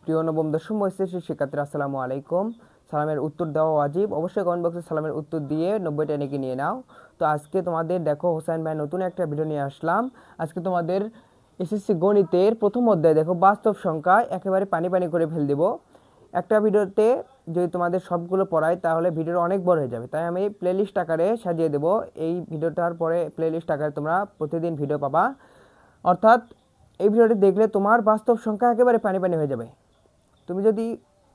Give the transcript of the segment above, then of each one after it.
প্রিয় নবম দশম বর্ষের শিক্ষার্থীরা আসসালামু আলাইকুম। সালামের উত্তর দেওয়া ওয়াজিব, অবশ্যই কমেন্ট বক্সে সালামের উত্তর দিয়ে 90টা এনেকে নিয়ে নাও। তো আজকে তোমাদের দেখো হোসেন ভাই নতুন একটা ভিডিও নিয়ে আসলাম। আজকে তোমাদের এসএসসি গণিতের প্রথম অধ্যায় দেখো বাস্তব সংখ্যা একেবারে পানি পানি করে ফেল দেবো। একটা ভিডিওতে যদি তোমাদের সবগুলো পড়াই তাহলে ভিডিওটা অনেক বড় হয়ে যাবে, তাই আমি প্লেলিস্ট আকারে সাজিয়ে দেবো। এই ভিডিওটার পরে প্লেলিস্ট আকারে তোমরা প্রতিদিন ভিডিও পাবা, অর্থাৎ এই ভিডিওটি দেখলে তোমার বাস্তব সংখ্যা একেবারে পানি পানি হয়ে যাবে। তুমি যদি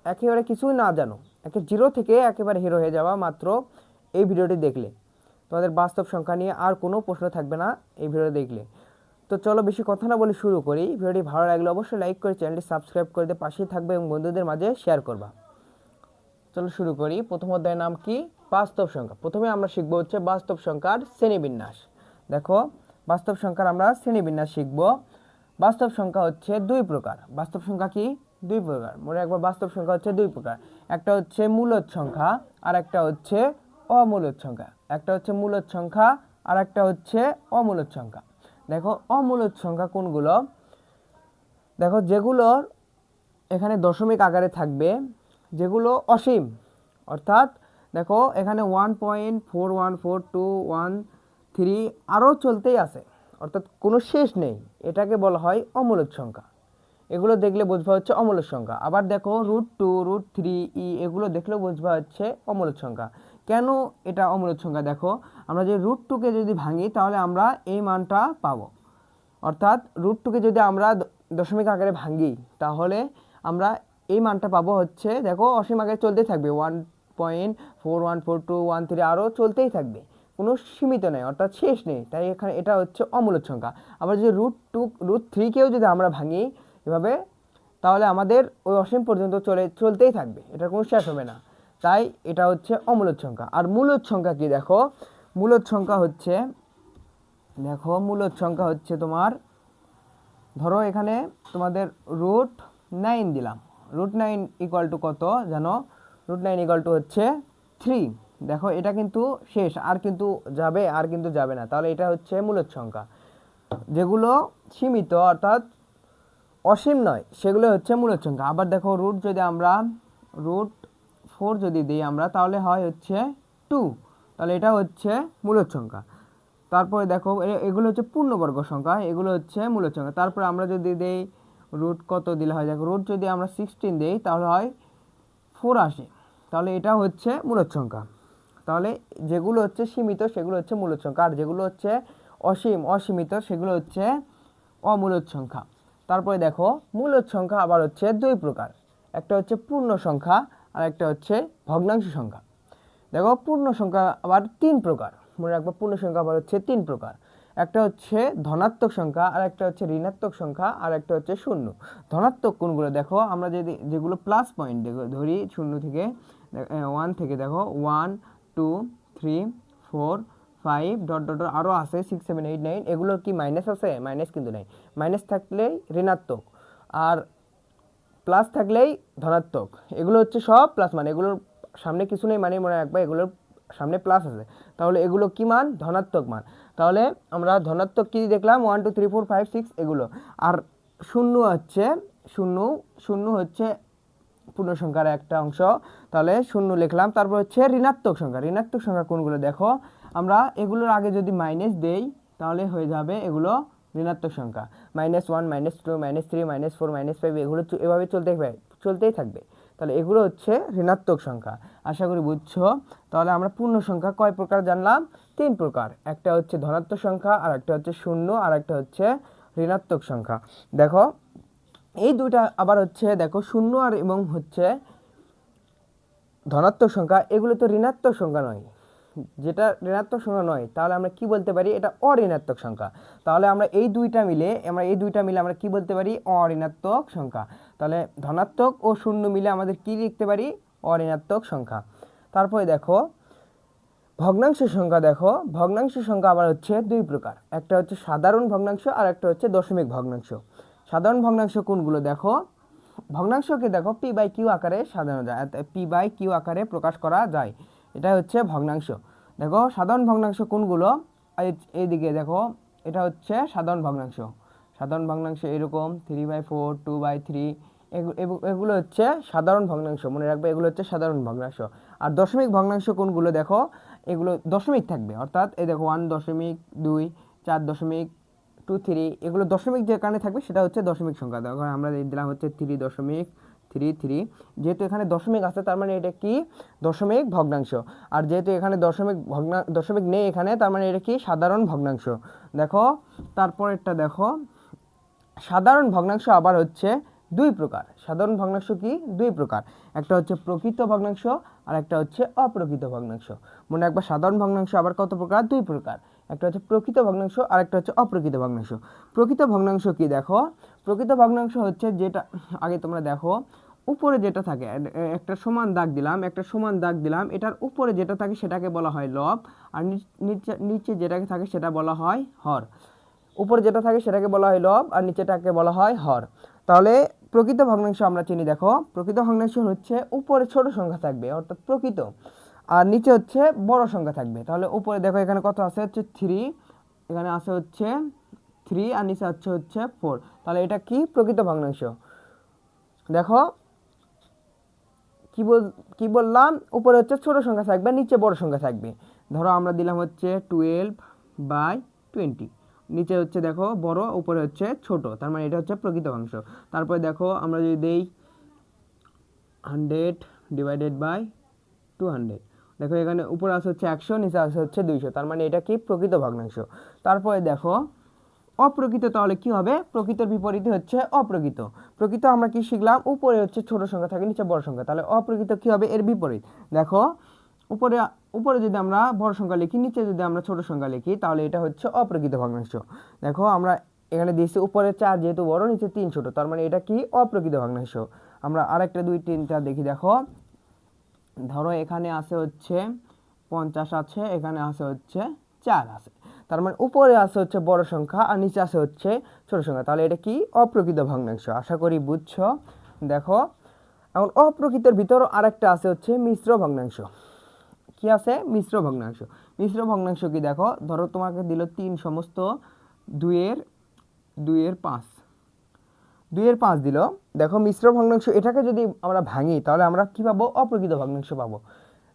একেবারে কিছুই না জানো, জিরো থেকে একেবারে হিরো হয়ে যাওয়া মাত্র এই ভিডিওটি দেখলে, তোমাদের বাস্তব সংখ্যা নিয়ে আর কোনো প্রশ্ন থাকবে না এই ভিডিও দেখলে। তো চলো বেশি কথা না বলে শুরু করি। ভিডিওটি ভালো লাগলে অবশ্যই লাইক করে চ্যানেলটি সাবস্ক্রাইব করে দিয়ে পাশেই থাকবে এবং বন্ধুদের মাঝে শেয়ার করবা। চলো শুরু করি। প্রথম অধ্যায়ের নাম কি? বাস্তব সংখ্যা। প্রথমে আমরা শিখবো হচ্ছে বাস্তব সংখ্যার শ্রেণীবিন্যাস। দেখো বাস্তব সংখ্যার আমরা শ্রেণীবিন্যাস শিখব। বাস্তব সংখ্যা হচ্ছে দুই প্রকার। বাস্তব সংখ্যা কি? দুই প্রকার। মনে রাখবো বাস্তব সংখ্যা হচ্ছে দুই প্রকার। একটা হচ্ছে মূলদ সংখ্যা আর একটা হচ্ছে অমূলদ সংখ্যা। একটা হচ্ছে মূলদ সংখ্যা আর একটা হচ্ছে অমূলদ সংখ্যা। দেখো অমূলদ সংখ্যা কোনগুলো? দেখো যেগুলোর এখানে দশমিক আকারে থাকবে, যেগুলো অসীম, অর্থাৎ দেখো এখানে 1.41421 আরও চলতেই আছে, অর্থাৎ কোনো শেষ নেই, এটাকে বলা হয় অমূলদ সংখ্যা। এগুলো দেখলে বুঝবা হচ্ছে অমূলদ সংখ্যা। আবার দেখো √2 √3 এগুলো দেখলেও বুঝবা হচ্ছে অমূলদ সংখ্যা। কেন এটা অমূলদ সংখ্যা? দেখো আমরা যে √2কে যদি ভাঙি তাহলে আমরা এই মানটা পাবো, অর্থাৎ √2কে যদি আমরা দশমিক আকারে ভাঙি তাহলে আমরা এই মানটা পাবো হচ্ছে, দেখো অসীম আকারে চলতেই থাকবে, 1.41421 আরও চলতেই থাকবে, কোনো সীমিত নেই, অর্থাৎ শেষ নেই, তাই এখানে এটা হচ্ছে অমূলদ সংখ্যা। আবার যদি √3কেও যদি আমরা ভাঙি এভাবে, তাহলে আমাদের ওই অসীম পর্যন্ত চলতেই থাকবে, এটা কোনো শেষ হবে না, তাই এটা হচ্ছে অমূলদ সংখ্যা। আর মূলদ সংখ্যা কি? দেখো মূলদ সংখ্যা হচ্ছে, দেখো মূলদ সংখ্যা হচ্ছে তোমার, ধরো এখানে তোমাদের √9 দিলাম। √9 ইকুয়াল টু কত জানো? √9 ইকুয়াল টু হচ্ছে 3। দেখো এটা কিন্তু শেষ, আর কিন্তু যাবে না, তাহলে এটা হচ্ছে মূলদ সংখ্যা। যেগুলো সীমিত অর্থাৎ অসীম নয় সেগুলো হচ্ছে মূলদ সংখ্যা। আবার দেখো যদি আমরা √4 যদি দিই আমরা, তাহলে হয় হচ্ছে 2, তাহলে এটা হচ্ছে মূলদ সংখ্যা। তারপরে দেখো এগুলো হচ্ছে পূর্ণবর্গ সংখ্যা, এগুলো হচ্ছে মূলদ সংখ্যা। তারপরে আমরা যদি দেই কত দিলে হয়, দেখো যদি আমরা 16 দেই তাহলে হয় 4 আসে, তাহলে এটা হচ্ছে মূলদ সংখ্যা। তাহলে যেগুলো হচ্ছে সীমিত সেগুলো হচ্ছে মূলদ সংখ্যা, আর যেগুলো হচ্ছে অসীমিত সেগুলো হচ্ছে অমূলদ সংখ্যা। তারপরে দেখো মূলদ সংখ্যা আবার হচ্ছে দুই প্রকার। একটা হচ্ছে পূর্ণ সংখ্যা আর একটা হচ্ছে ভগ্নাংশ সংখ্যা। দেখো পূর্ণ সংখ্যা আবার তিন প্রকার। মনে রাখবো পূর্ণ সংখ্যা আবার হচ্ছে তিন প্রকার। একটা হচ্ছে ধনাত্মক সংখ্যা, আর একটা হচ্ছে ঋণাত্মক সংখ্যা, আর একটা হচ্ছে শূন্য। ধনাত্মক কোনগুলো? দেখো আমরা যেগুলো প্লাস পয়েন্ট ধরি শূন্য থেকে 1 থেকে, দেখো 1 2 3 4 5 ডট ডট আরও আছে 6 7 8 9, এগুলো কি মাইনাস আছে? মাইনাস কিন্তু নেই। মাইনাস থাকলেই ঋণাত্মক আর প্লাস থাকলেই ধনাত্মক। এগুলো হচ্ছে সব প্লাস মান, এগুলোর সামনে কিছু নেই মানে মনে রাখবা এগুলোর সামনে প্লাস আছে, তাহলে এগুলো কি মান? ধনাত্মক মান। তাহলে আমরা ধনাত্মক কি দেখলাম? 1 2 3 4 5 6 এগুলো। আর শূন্য হচ্ছে শূন্য হচ্ছে পূর্ণ সংখ্যার একটা অংশ, তাহলে শূন্য লিখলাম। তারপর হচ্ছে ঋণাত্মক সংখ্যা। ঋণাত্মক সংখ্যা কোনগুলো? দেখো আমরা এগুলোর আগে যদি মাইনাস দেই তাহলে হয়ে যাবে এগুলো ঋণাত্মক সংখ্যা। -1 -2 -3 -4 -5 এগুলো এভাবে চলতেই থাকবে, তাহলে এগুলো হচ্ছে ঋণাত্মক সংখ্যা। আশা করি বুঝছো। তাহলে আমরা পূর্ণ সংখ্যা কয় প্রকার জানলাম? তিন প্রকার। একটা হচ্ছে ধনাত্মক সংখ্যা, আর একটা হচ্ছে শূন্য, আর একটা হচ্ছে ঋণাত্মক সংখ্যা। দেখো এই দুইটা আবার হচ্ছে, দেখো শূন্য আর এবং হচ্ছে ধনাত্মক সংখ্যা, এগুলো তো ঋণাত্মক সংখ্যা নয়। যেটা ঋণাত্মক সংখ্যা নয় তাহলে আমরা কি বলতে পারি? এটা অঋণাত্মক সংখ্যা। তাহলে আমরা এই দুইটা মিলে আমরা কি বলতে পারি? অঋণাত্মক সংখ্যা। তাহলে ধনাত্মক ও শূন্য মিলে আমাদের কি লিখতে পারি? অঋণাত্মক সংখ্যা। তারপরে দেখো ভগ্নাংশ সংখ্যা। দেখো ভগ্নাংশ সংখ্যা আবার হচ্ছে দুই প্রকার। একটা হচ্ছে সাধারণ ভগ্নাংশ আর একটা হচ্ছে দশমিক ভগ্নাংশ। সাধারণ ভগ্নাংশ কোনগুলো? দেখো ভগ্নাংশকে দেখো p/q আকারে সাজানো যায়, p/q আকারে প্রকাশ করা যায়, এটা হচ্ছে ভগ্নাংশ। দেখো সাধারণ ভগ্নাংশ কোনগুলো? এইদিকে দেখো এটা হচ্ছে সাধারণ ভগ্নাংশ। সাধারণ ভগ্নাংশ এরকম 3/4 2/3 এগুলো হচ্ছে সাধারণ ভগ্নাংশ, মনে রাখবে এগুলো হচ্ছে সাধারণ ভগ্নাংশ। আর দশমিক ভগ্নাংশ কোনগুলো দেখো, এগুলো দশমিক থাকবে, অর্থাৎ এই দেখো 1.2, 4.23, এগুলো দশমিক যেখানে থাকবে সেটা হচ্ছে দশমিক সংখ্যা। দেখো আমরা দিলাম হচ্ছে 3.33, যেহেতু এখানে দশমিক আছে তার মানে এটা কি দশমিক ভগ্নাংশ। আর যেহেতু এখানে দশমিক নেই এখানে, তার মানে এটা কি সাধারণ ভগ্নাংশ। দেখো তারপরেরটা দেখো, সাধারণ ভগ্নাংশ আবার হচ্ছে দুই প্রকার। সাধারণ ভগ্নাংশ কি দুই প্রকার, একটা হচ্ছে প্রকৃত ভগ্নাংশ আর একটা হচ্ছে অপ্রকৃত ভগ্নাংশ। মনে রাখবা সাধারণ ভগ্নাংশ আবার কত প্রকার, দুই প্রকার, একটা হচ্ছে প্রকৃত ভগ্নাংশ আর একটা হচ্ছে অপ্রকৃত ভগ্নাংশ। প্রকৃত ভগ্নাংশ কি দেখো, প্রকৃত ভগ্নাংশ হচ্ছে যেটা, আগে তোমরা দেখো উপরে যেটা থাকে, একটা সমান দাগ দিলাম, এটার উপরে যেটা থাকে সেটাকে বলা হয় লব, আর নিচে যেটাকে থাকে সেটা বলা হয় হর। উপরে যেটা থাকে সেটাকে বলা হয় লব আর নিচেটাকে বলা হয় হর। তাহলে প্রকৃত ভগ্নাংশ আমরা চিনি, দেখো প্রকৃত ভগ্নাংশ হচ্ছে উপরে ছোট সংখ্যা থাকবে অর্থাৎ প্রকৃত, আর নিচে হচ্ছে বড় সংখ্যা থাকবে। তাহলে উপরে দেখো এখানে কত আছে, হচ্ছে 3, এখানে আছে হচ্ছে 3 আর নিচে হচ্ছে 4, তাহলে এটা কি প্রকৃত ভগ্নাংশ। দেখো কি বললাম, উপরে হচ্ছে ছোট সংখ্যা থাকবে, নিচে বড় সংখ্যা থাকবে। ধরো আমরা দিলাম হচ্ছে 12/20, নিচে হচ্ছে দেখো বড়, উপরে হচ্ছে ছোট, তার মানে এটা হচ্ছে প্রকৃত ভগ্নাংশ। তারপরে দেখো আমরা যদি দেই 100/200, দেখো এখানে উপরে আছে হচ্ছে 100, নিচে আছে হচ্ছে 200, তার মানে এটা কি প্রকৃত ভগ্নাংশ। তারপরে দেখো অপ্রকৃত, তাহলে কি হবে, প্রকৃতর বিপরীতে হচ্ছে অপ্রকৃত। প্রকৃত আমরা কি শিখলাম, উপরে হচ্ছে ছোট সংখ্যা থাকে, নিচে বড় সংখ্যা, তাহলে অপ্রকৃত কি হবে, এর বিপরীত। দেখো উপরে উপরে যদি আমরা বড় সংখ্যা লিখি, নিচে যদি আমরা ছোট সংখ্যা লিখি, তাহলে এটা হচ্ছে অপ্রকৃত ভগ্নাংশ। দেখো আমরা এখানে দিয়েছি উপরে 4 যেহেতু বড়, নিচে 3 ছোট, তার মানে এটা কি অপ্রকৃত ভগ্নাংশ। আমরা আরেকটা 2, 3, 4 দেখি। দেখো ধরো এখানে আছে হচ্ছে 50 আছে, এখানে আছে হচ্ছে 4 আছে, তার মানে উপরে আছে হচ্ছে বড় সংখ্যা আর নিচে আছে হচ্ছে ছোট সংখ্যা, তাহলে এটা কি অপ্রকৃত ভগ্নাংশ। আশা করি বুঝছো। দেখো এখন অপ্রকৃতের ভিতর আরেকটা আছে হচ্ছে মিশ্র ভগ্নাংশ। কি আছে, মিশ্র ভগ্নাংশ। মিশ্র ভগ্নাংশ কি দেখো, ধরো তোমাকে দিল 3 সমস্ত 2/5 দিল। দেখো মিশ্র ভগ্নাংশ, এটাকে যদি আমরা ভাঙি তাহলে আমরা কি পাবো, অপ্রকৃত ভগ্নাংশ পাবো।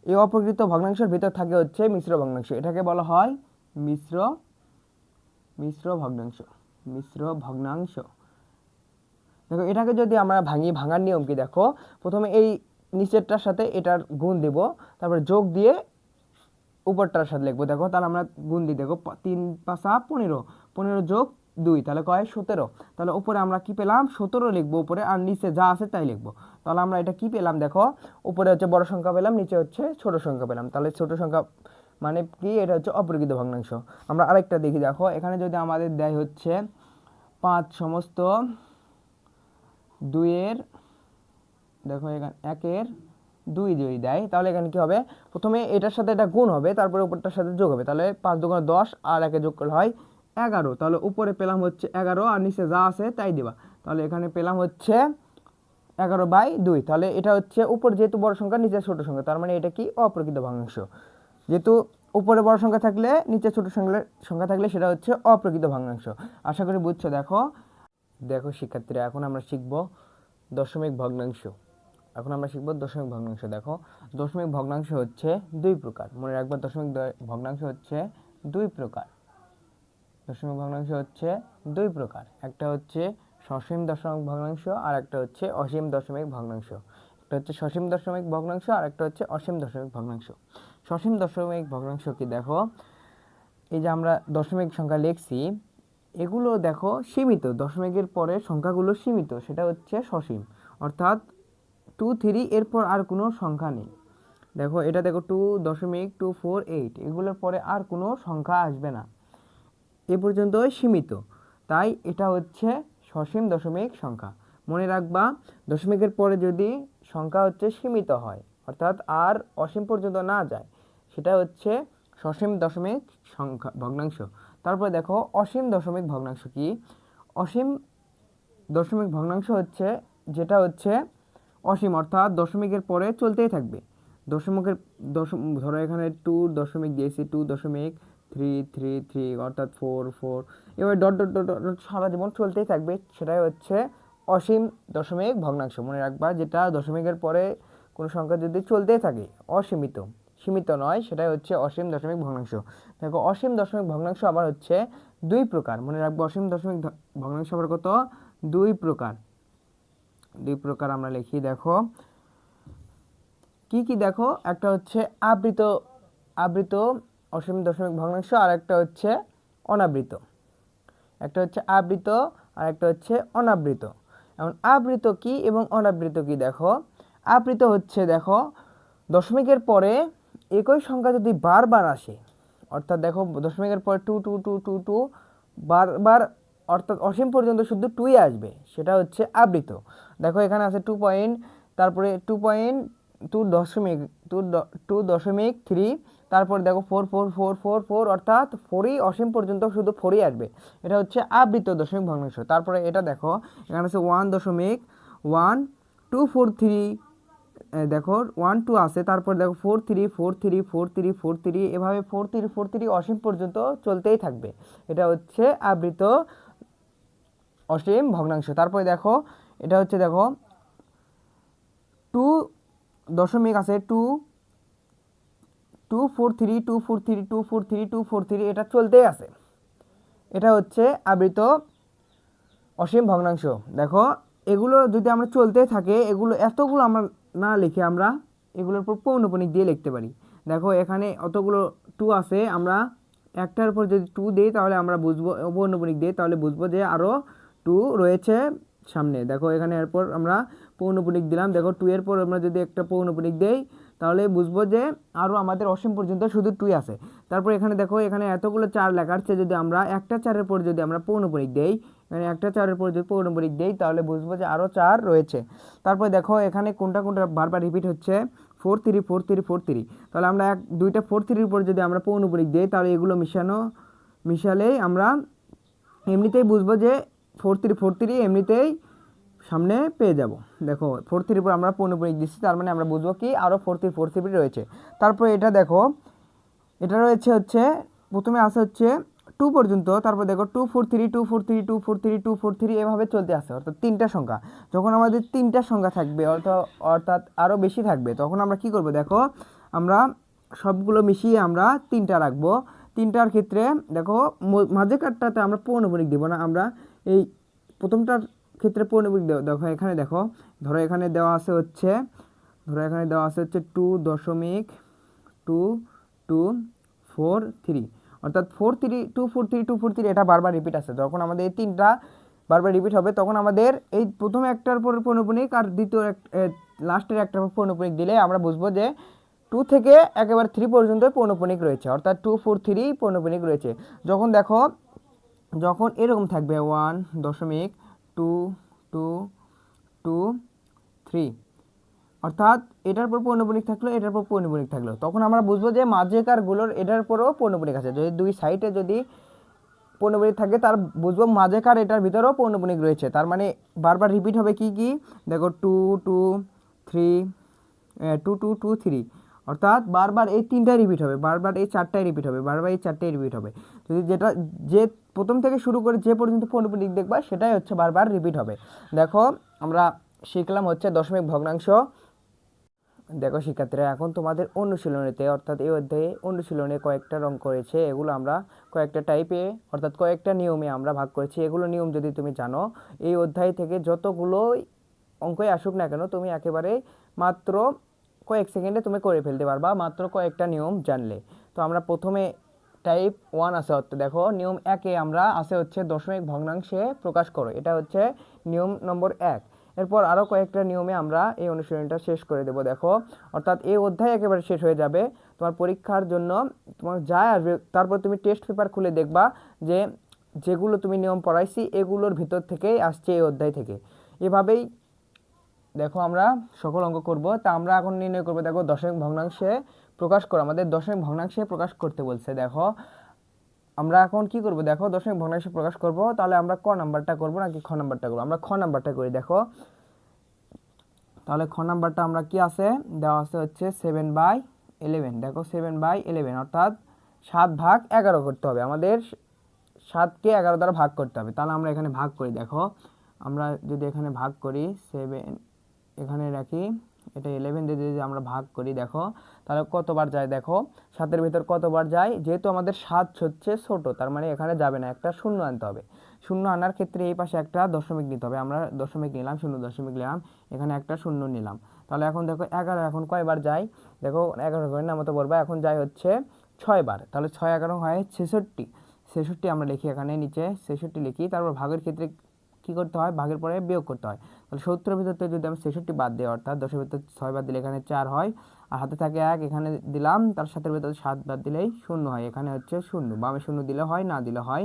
এই অপ্রকৃত ভগ্নাংশের ভিতর থাকে হচ্ছে মিশ্র ভগ্নাংশ, এটাকে বলা হয় মিশ্র ভগ্নাংশ। দেখো এটাকে যদি আমরা ভাঙার নিয়ম কি দেখো, প্রথমে এই নিচেরটার সাথে এটার গুণ দেব, তারপরে যোগ দিয়ে উপরটার সাথে লিখবো। দেখো তাহলে আমরা গুণ দিই, দেখো 3×5 = 15 যোগ 2 তাহলে কয় 17, তাহলে উপরে আমরা কি পেলাম 17 লিখবো উপরে, আর নিচে যা আছে তাই লিখবো। তাহলে আমরা এটা কি পেলাম, দেখো উপরে হচ্ছে বড় সংখ্যা পেলাম, নিচে হচ্ছে ছোট সংখ্যা পেলাম, তাহলে ছোট সংখ্যা মানে কি, এটা হচ্ছে অপ্রকৃত ভগ্নাংশ। আমরা আরেকটা দেখি। দেখো এখানে যদি আমাদের দেয় হচ্ছে 5 সমস্ত 2 দেখো এখানে 1/2 যদি দেয়, তাহলে এখানে কি হবে, প্রথমে এটার সাথে এটা গুণ হবে, তারপরে উপরটার সাথে যোগ হবে, তাহলে 5 × 10 আর 1 যোগ করলে হয় 11, তাহলে উপরে পেলাম হচ্ছে 11 আর নিচে যা আছে তাই দিবা, তাহলে এখানে পেলাম হচ্ছে 11/2। তাহলে এটা হচ্ছে উপরে যেহেতু বড় সংখ্যা, নিচে ছোট সংখ্যা, তার মানে এটা কি অপ্রকৃত ভগ্নাংশ। যেহেতু উপরে বড় সংখ্যা থাকলে নিচে ছোট সংখ্যা থাকলে সেটা হচ্ছে অপ্রকৃত ভগ্নাংশ। আশা করি বুঝছো। দেখো শিক্ষার্থীরা, এখন আমরা শিখব দশমিক ভগ্নাংশ। দেখো দশমিক ভগ্নাংশ হচ্ছে দুই প্রকার, মনে রাখবে দশমিক ভগ্নাংশ হচ্ছে দুই প্রকার। একটা হচ্ছে সসীম দশমিক ভগ্নাংশ আর একটা হচ্ছে অসীম দশমিক ভগ্নাংশ। একটা হচ্ছে সসীম দশমিক ভগ্নাংশ আর একটা হচ্ছে অসীম দশমিক ভগ্নাংশ। সসীম দশমিক ভগ্নাংশ কি দেখো, এই যে আমরা দশমিক সংখ্যা লিখছি, এগুলো দেখো সীমিত, দশমিকের পরে সংখ্যাগুলো সীমিত, সেটা হচ্ছে সসীম, অর্থাৎ 2, 3 এরপর আর কোনো সংখ্যা নেই। দেখো এটা দেখো 2.248, এগুলোর পরে আর কোনো সংখ্যা আসবে না, এ পর্যন্তই সীমিত, তাই এটা হচ্ছে সসীম দশমিক সংখ্যা। মনে রাখবা দশমিকের পরে যদি সংখ্যা হচ্ছে সীমিত হয়, অর্থাৎ আর অসীম পর্যন্ত না যায়, সেটা হচ্ছে সসীম দশমিক সংখ্যা ভগ্নাংশ। তারপরে দেখো অসীম দশমিক ভগ্নাংশ কি, অসীম দশমিক ভগ্নাংশ হচ্ছে যেটা হচ্ছে অসীম, অর্থাৎ দশমিকের পরে চলতেই থাকবে। ধরো এখানে 2 দশমিক দিয়েছি, 2.333 অর্থাৎ 4 4, এবার ডট ডট ডট ডট সারা জীবন চলতেই থাকবে, সেটাই হচ্ছে অসীম দশমিক ভগ্নাংশ। মনে রাখবা, যেটা দশমিকের পরে কোনো সংখ্যা যদি চলতেই থাকে, অসীমিত, সীমিত নয়, সেটাই হচ্ছে অসীম দশমিক ভগ্নাংশ। দেখো অসীম দশমিক ভগ্নাংশ আবার হচ্ছে দুই প্রকার। মনে রাখবো অসীম দশমিক ভগ্নাংশ আবার কত? দুই প্রকার। দুই প্রকার আমরা লিখি। দেখো কি কি? দেখো একটা হচ্ছে আবৃত আবৃত অসীম দশমিক ভগ্নাংশ, আর একটা হচ্ছে অনাবৃত। একটা হচ্ছে আবৃত আর একটা হচ্ছে অনাবৃত। এখন আবৃত কি এবং অনাবৃত কি? দেখো আবৃত হচ্ছে, দেখো দশমিকের পরে একই সংখ্যা যদি বারবার আসে, অর্থাৎ দেখো দশমিকের পরে two two two two two বারবার, অর্থাৎ অসীম পর্যন্ত শুধু টুই আসবে, সেটা হচ্ছে আবৃত। দেখো এখানে আছে 2 তারপরে 2.2.3, তারপরে দেখো 4 অর্থাৎ 4ই অসীম পর্যন্ত শুধু 4ই আসবে, এটা হচ্ছে আবৃত দশমিক ভগ্নাংশ। তারপরে এটা দেখো এখানে আছে 1.1243, দেখো 1 2 আছে, তারপর দেখো 4 3 এভাবে 4 3 অসীম পর্যন্ত চলতেই থাকবে, এটা হচ্ছে আবৃত অসীম ভগ্নাংশ। তারপরে দেখো এটা হচ্ছে, দেখো 2 দশমিক আছে 2 2 4 3 এটা চলতেই আছে, এটা হচ্ছে আবৃত অসীম ভগ্নাংশ। দেখো এগুলো যদি আমরা চলতে থাকে, এগুলো এতগুলো আমরা না লিখে আমরা এগুলোর উপর পৌনঃপুনিক দিয়ে লিখতে পারি। দেখো এখানে অতগুলো 2 আছে, আমরা একটার উপর যদি 2 দিই তাহলে আমরা বুঝবো, পৌনঃপুনিক দিই তাহলে বুঝবো যে আরও 2 রয়েছে সামনে। দেখো এখানে এরপর আমরা পৌনঃপুনিক দিলাম, দেখো 2 এর পর আমরা যদি একটা পৌনঃপুনিক দেই তাহলে বুঝবো যে আরও আমাদের অসীম পর্যন্ত শুধু 2 আছে। তারপর এখানে দেখো এখানে এতগুলো 4 লেখা আছে, যদি আমরা একটা 4-এর পর যদি আমরা পৌনঃপুনিক দেই, মানে একটা 4-এর পর যদি পৌনঃপুনিক দেই তাহলে বুঝবো যে আরও 4 রয়েছে। তারপরে দেখো এখানে কোনটা কোনটা বারবার রিপিট হচ্ছে, 4 3 তাহলে আমরা দুইটা 4 3-এর উপর যদি আমরা পৌনঃপুনিক দিই তাহলে এগুলো মিশালেই আমরা এমনিতেই বুঝবো যে 4 3 এমনিতেই সামনে পেয়ে যাব। দেখো 4 3-এর উপর আমরা পৌনঃপুনিক দিচ্ছি, তার মানে আমরা বুঝবো কি আরও 4 3 রয়েছে। তারপরে এটা দেখো এটা রয়েছে হচ্ছে, প্রথমে আসে হচ্ছে 2 পর্যন্ত, তারপর দেখো 2 4 3 এভাবে চলতে আসে, অর্থাৎ 3টা সংখ্যা। যখন আমাদের 3টা সংখ্যা থাকবে, অর্থাৎ আরও বেশি থাকবে, তখন আমরা কি করব? দেখো আমরা সবগুলো মিশিয়ে আমরা 3টা রাখবো। 3টার ক্ষেত্রে দেখো মাঝেকারটাতে আমরা পৌনঃপুনিক দিব না, আমরা এই প্রথমটার ক্ষেত্রে পৌনঃপুনিক দেবো। দেখো এখানে দেখো, ধরো এখানে দেওয়া আছে হচ্ছে 2.243, অর্থাৎ 2 4 3 এটা বারবার রিপিট আছে। যখন আমাদের এই 3টা বারবার রিপিট হবে তখন আমাদের এই প্রথমে একটার পর পৌনঃপুনিক আর দ্বিতীয় লাস্টের একটার পর পৌনঃপুনিক দিলে আমরা বুঝবো যে 2 থেকে একেবারে 3 পর্যন্ত পৌনঃপুনিক রয়েছে, অর্থাৎ 2 4 3 পৌনঃপুনিক রয়েছে। যখন এরকম থাকবে 1.2 2 2 3, অর্থাৎ এটার পর পৌনঃপুনিক থাকলো, এটার পর পৌনঃপুনিক থাকলো, তখন আমরা বুঝবো যে মাঝেকারগুলোর এটার পরও পৌনঃপুনিক আছে। যদি দুই সাইডে যদি পৌনঃপুনিক থাকে তার বুঝবো মাঝেকার এটার ভিতরেও পৌনঃপুনিক রয়েছে, তার মানে বারবার রিপিট হবে কি কি? দেখো 2 2 3 2 2 2 3, অর্থাৎ বারবার এই 3টাই রিপিট হবে, বারবার এই 4টাই রিপিট হবে, বারবার এই 4টাই রিপিট হবে। যদি যে প্রথম থেকে শুরু করে যে পর্যন্ত পৌনঃপুনিক দেখবা সেটাই হচ্ছে বারবার রিপিট হবে। দেখো আমরা শিখলাম হচ্ছে দশমিক ভগ্নাংশ। দেখো শিক্ষার্থীরা, এখন তোমাদের অনুশীলনীতে, অর্থাৎ এই অধ্যায়ে অনুশীলনে কয়েকটা অঙ্ক করেছে, এগুলো আমরা কয়েকটা টাইপে অর্থাৎ কয়েকটা নিয়মে আমরা ভাগ করেছি। এগুলো নিয়ম যদি তুমি জানো, এই অধ্যায় থেকে যতগুলো অঙ্কই আসুক না কেন তুমি একেবারে মাত্র কয়েক সেকেন্ডে তুমি করে ফেলতে পারবা, মাত্র কয়েকটা নিয়ম জানলে। তো আমরা প্রথমে টাইপ 1 আছে, অর্থাৎ দেখো নিয়ম 1-এ আমরা আছে হচ্ছে দশমিক ভগ্নাংশে প্রকাশ করো, এটা হচ্ছে নিয়ম নম্বর 1। এরপর আরও কয়েকটা নিয়মে আমরা এই অনুশীলনটা শেষ করে দেব। দেখো অর্থাৎ এই অধ্যায় একেবারে শেষ হয়ে যাবে তোমার পরীক্ষার জন্য, তোমার যা আসবে তারপর তুমি টেস্ট পেপার খুলে দেখবা যে যেগুলো তুমি নিয়ম পড়াইছি এগুলোর ভিতর থেকেই আসছে এই অধ্যায় থেকে। এভাবেই দেখো আমরা সকল অঙ্ক করব। তা আমরা এখন নির্ণয় করব, দেখো দশমিক ভগ্নাংশে প্রকাশ করো, আমাদের দশমিক ভগ্নাংশে প্রকাশ করতে বলছে। দেখো আমরা এখন কি করব? দেখো দশমিক ভগ্নাংশে প্রকাশ করব, তাহলে আমরা ক নাম্বারটা করব নাকি খ নাম্বারটা করব? আমরা খ নাম্বারটা করি। দেখো তাহলে খ নাম্বারটা আমরা কি আছে দেওয়া আছে হচ্ছে 7/11। দেখো 7/11 অর্থাৎ 7/11 করতে হবে, আমাদের 7কে 11 দ্বারা ভাগ করতে হবে। তাহলে আমরা এখানে ভাগ করি। দেখো আমরা যদি এখানে ভাগ করি 7 এখানে রাখি, এটা 11 দিয়ে যদি আমরা ভাগ করি দেখো তাহলে কতবার যায়, দেখো 7-এর ভিতর কতবার যায়, যেহেতু আমাদের 7 হচ্ছে ছোট তার মানে এখানে যাবে না, একটা শূন্য আনতে হবে। শূন্য আনার ক্ষেত্রে এই পাশে একটা দশমিক নিতে হবে, আমরা দশমিক নিলাম, শূন্য দশমিক নিলাম, এখানে একটা শূন্য নিলাম। তাহলে এখন দেখো 11 এখন কয়বার যায়, দেখো 11 ঘরের নামতে বলবো, এখন যায় হচ্ছে 6 বার, তাহলে 6-11 হয় 66। 66 আমরা লিখি এখানে নিচে 66 লিখি, তারপর ভাগের ক্ষেত্রে কী করতে হয়, ভাগের পরে বিয়োগ করতে হয়। তাহলে 70-এর ভিতর থেকে যদি আমি 66 বাদ দিই, অর্থাৎ 10-এর ভিতর 6 বাদ দিলে এখানে 4 হয়, আর হাতে থাকে 1 এখানে দিলাম, তার 7-এর ভিতর 7 বাদ দিলেই 0 হয়, এখানে হচ্ছে 0, বামে 0 দিলে হয়, না দিলে হয়।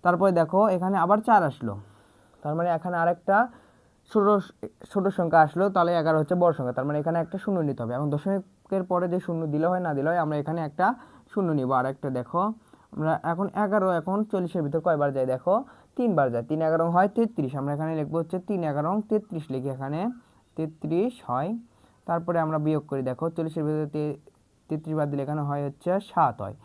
তারপরে দেখো এখানে আবার 4 আসলো, তার মানে এখানে আরেকটা ছোটো ছোটো সংখ্যা আসলো, তাহলে 11 হচ্ছে বড় সংখ্যা, তার মানে এখানে একটা শূন্য নিতে হবে। এখন দশমিকের পরে যে শূন্য দিলে হয় না দিলে হয়, আমরা এখানে একটা শূন্য নিব। আর একটা দেখো আমরা এখন 11 এখন 40-এর ভিতর কয়বার যায়, দেখো 3 বার যায়, 3-11 হয় 33, আমরা এখানে লিখবো হচ্ছে 3-11 33 লিখি, এখানে 33 হয়। তারপরে আমরা বিয়োগ করি, দেখো 40-এর ভিতরে 33 বাদ দিলে এখানে হয় হচ্ছে 7 হয়।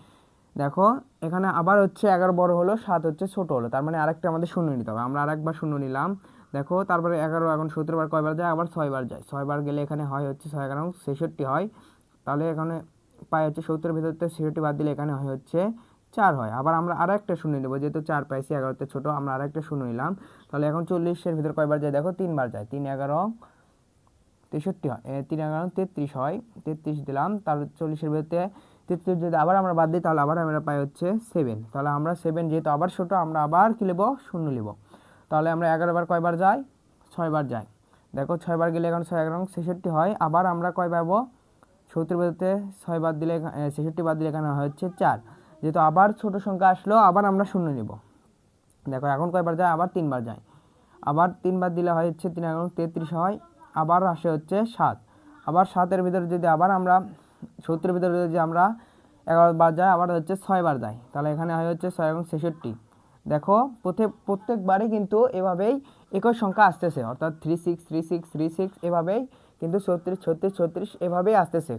দেখো এখানে আবার হচ্ছে 11 বড় হলো, 7 হচ্ছে ছোট হলো, তার মানে আরেকটা আমাদের শূন্য নিতে হবে, আমরা আরেকবার শূন্য নিলাম। দেখো তারপরে 11 এখন 17 বার কয়বার যায়, আবার 6 বার যায়, 6 বার গেলে এখানে হয় হচ্ছে 6-11 66 হয়। তাহলে এখানে পাই হচ্ছে 70-এর ভিতর থেকে 66 বাদ দিলে এখানে হয় হচ্ছে 4 হয়। আবার আমরা আরেকটা শূন্য নেব, যেহেতু 4 পাইছি, 11তে ছোটো, আমরা আরেকটা শূন্য নিলাম। তাহলে এখন 40-এর ভিতর কয়বার যায়, দেখো 3 বার যায়, 3-11 63 হয়, 3-11 33 হয়, 33 দিলাম, তার 40-এর ভিতরে 33 যদি আবার আমরা বাদ দিই তাহলে আবার আমরা পাই হচ্ছে 7, তাহলে আমরা 7 যেহেতু আবার ছোটো, আমরা আবার কী নেব, শূন্য নেব। তাহলে আমরা 11 বার কয়বার যাই, 6 বার যাই, দেখো 6 বার গেলে এখন 6-11 66 হয়, আবার আমরা কয় পাবো, 70-এর ভিতরে 6 বাদ দিলে 66 বাদ দিলে এখানে হচ্ছে 4, যেহেতু আবার ছোট সংখ্যা আসলো, আবার আমরা শূন্য নেব। দেখো এখন কয়বার যায়, আবার 3 বার যায়, আবার 3 বার দিলে হয় হচ্ছে 3-11 33 হয়, আবার আসে হচ্ছে 7, আবার 7-এর ভিতরে যদি আবার আমরা 70-এর ভিতরে যদি আমরা 11 বার যায়, আবার হচ্ছে 6 বার যায়, তাহলে এখানে হয় হচ্ছে 6 এবং 66। দেখো প্রত্যেকবারই কিন্তু এভাবেই একই সংখ্যা আসতেছে, অর্থাৎ 36 36 36 এভাবেই কিন্তু 36 36 36 এভাবেই আসতেছে,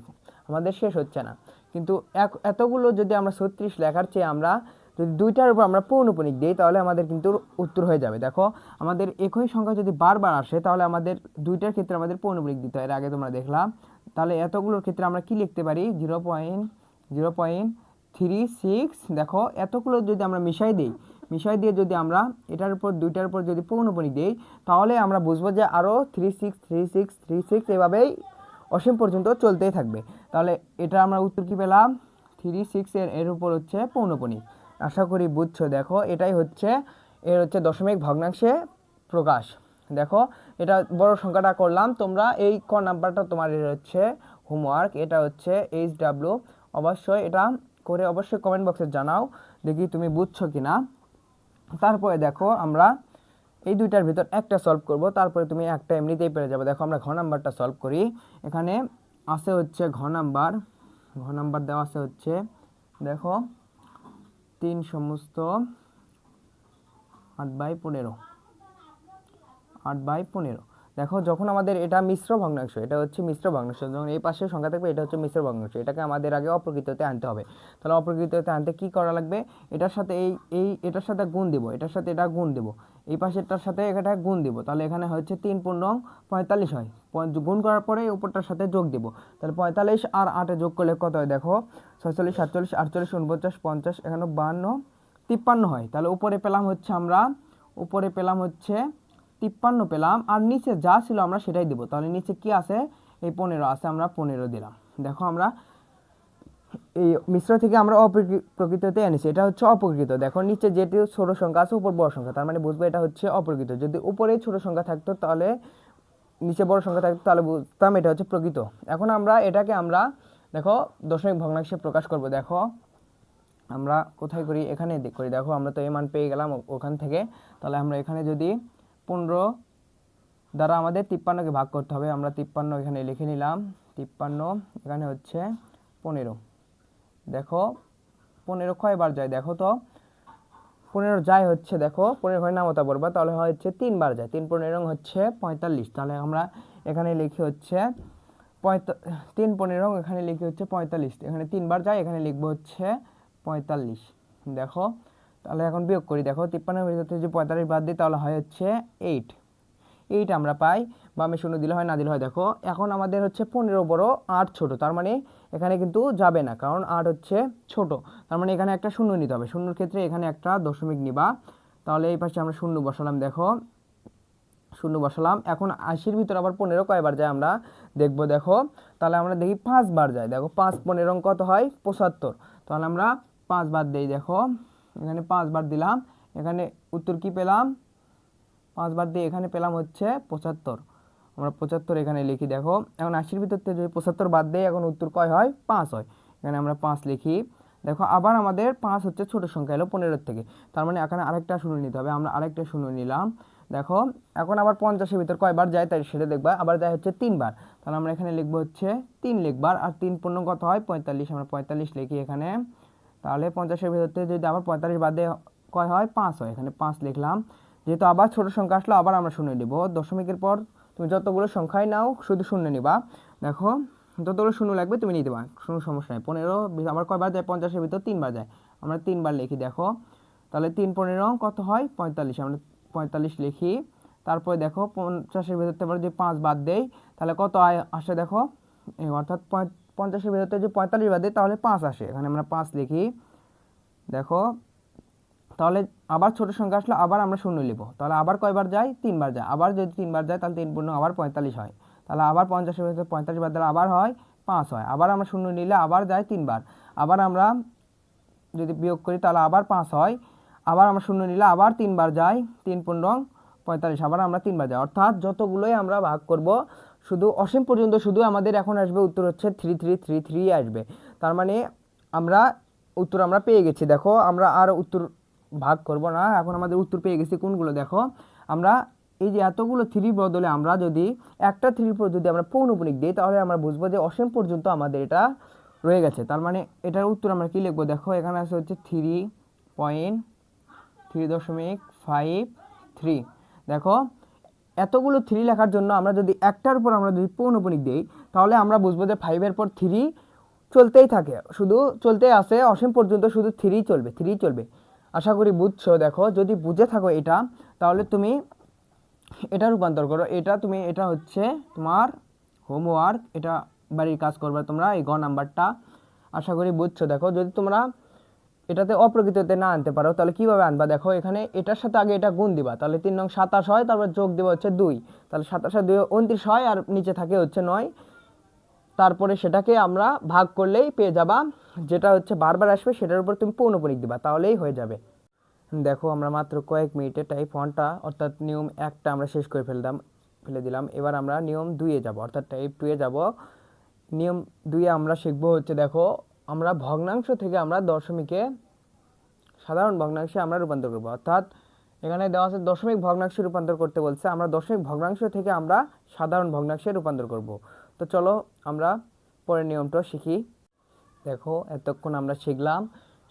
আমাদের শেষ হচ্ছে না। কিন্তু এতগুলো যদি আমরা 36 লেখার চেয়ে আমরা যদি দুইটার উপর আমরা পৌনঃপুনিক দিই তাহলে আমাদের কিন্তু উত্তর হয়ে যাবে। দেখো আমাদের একই সংখ্যা যদি বারবার আসে তাহলে আমাদের দুইটার ক্ষেত্রে আমাদের পৌনঃপুনিক দিতে হয়, এর আগে তোমরা দেখলাম। তাহলে এতগুলোর ক্ষেত্রে আমরা কি লিখতে পারি, 0.36, দেখো এতগুলো যদি আমরা মিশাই দিয়ে যদি আমরা এটার উপর দুইটার উপর যদি পৌনঃপুনিক দিই তাহলে আমরা বুঝবো যে আরও 36 36 36 এভাবেই অসীম পর্যন্ত চলতেই থাকবে। তাহলে এটা আমরা উত্তর কি পেলাম, 36 এর উপর হচ্ছে পৌনঃপুনিক। আশা করি বুঝছো। দেখো এটাই হচ্ছে এর হচ্ছে দশমিক ভগ্নাংশে প্রকাশ। দেখো এটা বড় সংখ্যাটা করলাম, তোমরা এই ক নাম্বারটা তোমার হচ্ছে হোমওয়ার্ক, এটা হচ্ছে HW, অবশ্যই এটা করে অবশ্যই কমেন্ট বক্সে জানাও দেখি তুমি বুঝছো কিনা। তারপরে দেখো আমরা এই দুইটার ভিতর একটা সলভ করব, তারপরে তুমি একটা এমনিতেই পেরে যাবে। দেখো আমরা ঘ নাম্বারটা সলভ করি, এখানে আছে হচ্ছে ঘ নাম্বার দেওয়া আছে হচ্ছে, দেখো 3 সমস্ত 8/15, 8/15। দেখো যখন আমাদের এটা মিশ্র ভগ্নাংশ, এটা হচ্ছে মিশ্র ভগ্নাংশ, যখন এই পাশে সংখ্যা থাকবে এটা হচ্ছে মিশ্র ভগ্নাংশ, এটাকে আমাদের আগে অপ্রকৃততে আনতে হবে। তাহলে অপ্রকৃততে আনতে কি করা লাগবে, এটার সাথে এটার সাথে গুণ দিব, এটার সাথে এটা গুণ দিব, এই পাশেরটার সাথে এটা গুণ দিব, তাহলে এখানে হচ্ছে 3 পূর্ণং 45 হয়, গুণ করার পরে উপরটার সাথে যোগ দিব, তাহলে 45 আর 8 যোগ করলে কত হয়, দেখো 46 47 48 49 50 এখানে 52 53 হয়। তাহলে উপরে পেলাম হচ্ছে আমরা, উপরে পেলাম হচ্ছে 53 পেলাম, আর নিচে যা ছিল আমরা সেটাই দিব। তাহলে নিচে কি আছে, এই 15 আছে, আমরা 15 দিলাম। দেখো আমরা এই মিশ্র থেকে আমরা অপ্রকৃততে এনেছি, এটা হচ্ছে অপ্রকৃত। দেখো নিচে যেটি ছোট সংখ্যা আছে উপর বড় সংখ্যা, তার মানে বুঝবো এটা হচ্ছে অপ্রকৃত। যদি উপরে ছোট সংখ্যা থাকতো তাহলে নিচে বড় সংখ্যা থাকতো তাহলে বুঝতাম এটা হচ্ছে প্রকৃত। এখন আমরা এটাকে আমরা দেখো দশমিক ভগ্নাংশে প্রকাশ করব। দেখো আমরা কোথায় করি, এখানে করি। দেখো আমরা তো এই মান পেয়ে গেলাম ওখান থেকে, তাহলে আমরা এখানে যদি 15 দ্বারা আমাদের 53কে ভাগ করতে হবে, আমরা 53 এখানে লিখে নিলাম, 53 এখানে হচ্ছে 15। দেখো 15 কয়বার যায়, দেখো তো 15 যায় হচ্ছে, দেখো 15 ঘরে নামতা পড়বা তাহলে হচ্ছে 3 বার যায়, 3 15 হচ্ছে 45। তাহলে আমরা এখানে লিখি হচ্ছে 3 15 এখানে লিখি হচ্ছে 45, এখানে 3 বার যায়, এখানে লিখবো হচ্ছে 45। দেখো তাহলে এখন বিয়োগ করি, দেখো 53 ভিতর থেকে যদি 45 বাদ দিই তাহলে হয় হচ্ছে 8 আমরা পাই, বা আমি শূন্য দিলে হয় না দিলে হয়। দেখো এখন আমাদের হচ্ছে 15 বড় 8 ছোট, তার মানে এখানে কিন্তু যাবে না, কারণ 8 হচ্ছে ছোট, তার মানে এখানে একটা শূন্য নিতে হবে। শূন্যর ক্ষেত্রে এখানে একটা দশমিক নিবা, তাহলে এই পাশে আমরা শূন্য বসালাম। দেখো শূন্য বসালাম। এখন 80-র ভিতর আবার 15 কয়বার যায় আমরা দেখব। দেখো তাহলে আমরা দেখি 5 বার যায়। দেখো 5 15 কত হয় 75, তাহলে আমরা 5 বার দিই। দেখো এখানে 5 বার দিলাম, এখানে উত্তর কি পেলাম, 5 বার দিয়ে এখানে পেলাম হচ্ছে 75। আমরা 75 এখানে লিখি। দেখো এখন 80-র ভিতর থেকে যদি 75 বাদ দেয় এখন উত্তর কয় হয় 5 হয়, এখানে আমরা 5 লিখি। দেখো আবার আমাদের 5 হচ্ছে ছোট সংখ্যা এলো 15 থেকে, তার মানে এখানে আরেকটা শূন্য নিতে হবে, আমরা আরেকটা শূন্য নিলাম। দেখো এখন আবার 50-এর ভিতর কয়বার যায় তাই সেটা দেখবা, আবার যায় হচ্ছে 3 বার, তাহলে আমরা এখানে লিখবো হচ্ছে 3 লিখবার, আর 3 পূর্ণ কত হয় 45, আমরা 45 লিখি এখানে। তাহলে 50-এর ভিতর থেকে যদি আবার 45 বাদে কয় হয় 5 হয়, এখানে 5 লিখলাম। যেহেতু আবার ছোট সংখ্যা আসলো আবার আমরা শূন্য নিব, দশমিকের পর তুমি যতগুলো সংখ্যাই নাও শুধু শূন্য নিবা। দেখো যতগুলো শূন্য লাগবে তুমি নিতে পারো, কোনো সমস্যা নেই। 15 আবার কয়বার যায় 50-এর ভিতর 3 বার যায়, আমরা 3 বার লিখি। দেখো তাহলে 3 15 কত হয় 45, আমরা 45 লিখি। তারপরে দেখো 50-এর ভিতর থেকে যদি 5 বাদ দেই তাহলে কত আসে, দেখো অর্থাৎ 50-এর ভিতর থেকে যদি 45 বাদ দেই তাহলে 5 আসে, এখানে আমরা 5 লিখি। দেখো তাহলে আবার ছোট সংখ্যা আসলে আবার আমরা শূন্য নিব, তাহলে আবার কয়বার যায় 3 বার যায়, আবার যদি 3 বার যায় তাহলে 3 পূর্ণ আবার 45 হয়, তাহলে আবার 50-এর ভিতরে 45 বাদ দিলে আবার হয় 5 হয়, আবার আমরা শূন্য নিলে আবার যায় 3 বার, আবার আমরা যদি বিয়োগ করি তাহলে আবার 5 হয়, আবার আমরা শূন্য নিলে আবার 3 বার যায়, 3 পূর্ণ 45, আবার আমরা 3 বার যায়, অর্থাৎ যতগুলোই আমরা ভাগ করব শুধু অসীম পর্যন্ত শুধু আমাদের এখন আসবে উত্তর হচ্ছে 3333 আসবে। তার মানে আমরা উত্তর আমরা পেয়ে গেছি। দেখো আমরা আর উত্তর ভাগ করব না, এখন আমাদের উত্তর পেয়ে গেছি কোনগুলো। দেখো আমরা এই যে এতগুলো 3 বদলে আমরা যদি একটা 3 পর যদি আমরা পৌনঃপুনিক দিই তাহলে আমরা বুঝবো যে অসীম পর্যন্ত আমাদের এটা রয়ে গেছে। তার মানে এটার উত্তর আমরা কি লিখবো, দেখো এখানে আছে হচ্ছে 3.353। দেখো এতগুলো 3 লেখার জন্য আমরা যদি একটার উপর আমরা যদি পৌনঃপুনিক দিই তাহলে আমরা বুঝবো যে 5-এর পর 3 চলতেই থাকে, শুধু চলতেই আসে অসীম পর্যন্ত, শুধু 3 চলবে 3 চলবে। আশা করি বুঝছো। দেখো যদি বুঝে থাকো এটা তাহলে তুমি এটা রূপান্তর করো, এটা তুমি এটা হচ্ছে তোমার হোমওয়ার্ক, এটা বাড়ির কাজ করবে তোমরা এই গ নাম্বারটা। আশা করি বুঝছো। দেখো যদি তোমরা এটাতে অপ্রকৃততে না আনতে পারো তাহলে কিভাবে আনবা, দেখো এখানে এটার সাথে আগে এটা গুণ দিবা, তাহলে 3 নং 27 হয়, তারপর যোগ দিবা হচ্ছে 2, তাহলে 27 আর 2 29 হয়, আর নিচে থাকে হচ্ছে 9, তারপরে সেটাকে আমরা ভাগ করলেই পেয়ে যাবা, যেটা হচ্ছে বারবার আসবে সেটার উপর তুমি পৌনঃপুনিক দিবা তাহলেই হয়ে যাবে। দেখো আমরা মাত্র কয়েক মিনিটে টাইপ 1টা অর্থাৎ নিয়ম 1টা আমরা শেষ করে ফেলে দিলাম। এবার আমরা নিয়ম 2-এ যাব, অর্থাৎ টাইপ 2-এ যাব। নিয়ম 2-এ আমরা শিখবো হচ্ছে, দেখো আমরা ভগ্নাংশ থেকে আমরা দশমিকে সাধারণ ভগ্নাংশে আমরা রূপান্তর করব, অর্থাৎ এখানে দেওয়া আছে দশমিক ভগ্নাংশে রূপান্তর করতে বলছে, আমরা দশমিক ভগ্নাংশ থেকে আমরা সাধারণ ভগ্নাংশে রূপান্তর করব। তো চলো আমরা পরের নিয়মটা শিখি। দেখো এতক্ষণ আমরা শিখলাম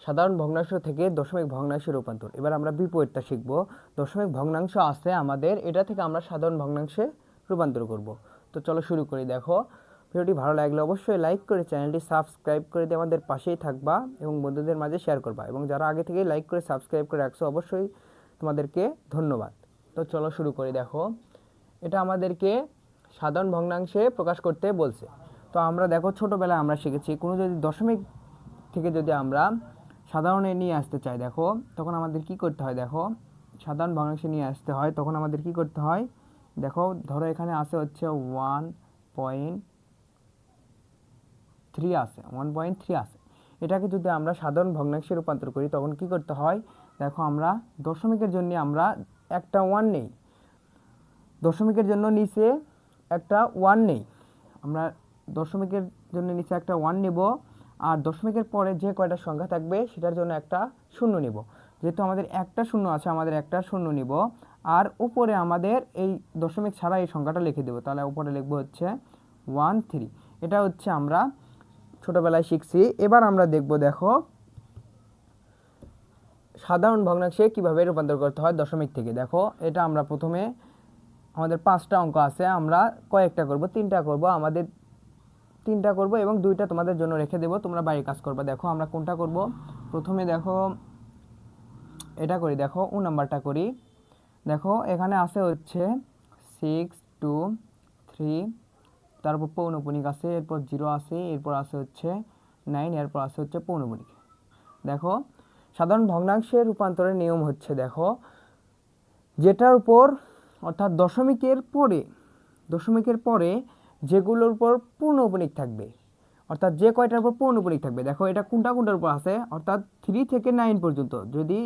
সাধারণ ভগ্নাংশ থেকে দশমিক ভগ্নাংশে রূপান্তর, এবার আমরা বিপরীতটা শিখব। দশমিক ভগ্নাংশ আছে আমাদের, এটা থেকে আমরা সাধারণ ভগ্নাংশে রূপান্তর করব। তো চলো শুরু করি। দেখো ভিডিওটি ভালো লাগলে অবশ্যই লাইক করে চ্যানেলটি সাবস্ক্রাইব করে দিয়ে আমাদের পাশেই থাকবা এবং বন্ধুদের মাঝে শেয়ার করবা, এবং যারা আগে থেকেই লাইক করে সাবস্ক্রাইব করে রাখছো অবশ্যই তোমাদেরকে ধন্যবাদ। তো চলো শুরু করি। দেখো এটা আমাদেরকে সাধারণ ভগ্নাংশে প্রকাশ করতে বলছে। তো আমরা দেখো ছোটোবেলায় আমরা শিখেছি কোনো যদি দশমিক থেকে যদি আমরা সাধারণে নিয়ে আসতে চাই, দেখো তখন আমাদের কি করতে হয়, দেখো সাধারণ ভগ্নাংশে নিয়ে আসতে হয় তখন আমাদের কি করতে হয়। দেখো ধরো এখানে আছে হচ্ছে 1.3 আছে, 1.3 আছে, এটাকে যদি আমরা সাধারণ ভগ্নাংশে রূপান্তর করি তখন কি করতে হয়। দেখো আমরা দশমিকের জন্য আমরা একটা 1 নেই, দশমিকের জন্য নিচে একটা 1 নেই, আমরা দশমিকের জন্য নিচে একটা 1 নেব, আর দশমিকের পরে যে কয়টা সংখ্যা থাকবে সেটার জন্য একটা শূন্য নিব। যেহেতু আমাদের একটা শূন্য আছে আমাদের একটা শূন্য নিব, আর উপরে আমাদের এই দশমিক ছাড়া এই সংখ্যাটা লিখে দেবো, তাহলে উপরে লিখবো হচ্ছে 13। এটা হচ্ছে আমরা ছোটোবেলায় শিখছি। এবার আমরা দেখব, দেখো সাধারণ ভগ্নাংশে কীভাবে রূপান্তর করতে হয় দশমিক থেকে। দেখো এটা আমরা প্রথমে আমাদের 5টা অঙ্ক আছে, আমরা কয়েকটা করব, 3টা করব, আমাদের 3টা করব এবং 2টা তোমাদের জন্য রেখে দেবো, তোমরা বাড়ির কাজ করবা। দেখো আমরা কোনটা করব, প্রথমে দেখো এটা করি, দেখো নাম্বারটা করি। দেখো এখানে আছে হচ্ছে 6 2 3, তারপর পৌনপুনিক আছে, এরপর 0 আছে, এরপর আছে হচ্ছে 9, এরপর আছে হচ্ছে পৌনপুনিক। দেখো সাধারণ ভগ্নাংশের রূপান্তরের নিয়ম হচ্ছে, দেখো যেটার উপর অর্থাৎ দশমিকের পরে যেগুলোর উপর পূর্ণৌপনিক থাকবে, অর্থাৎ যে কয়টার উপর পৌনপুনিক থাকবে, দেখো এটা কোনটার উপর আছে, অর্থাৎ 3 থেকে 9 পর্যন্ত যদি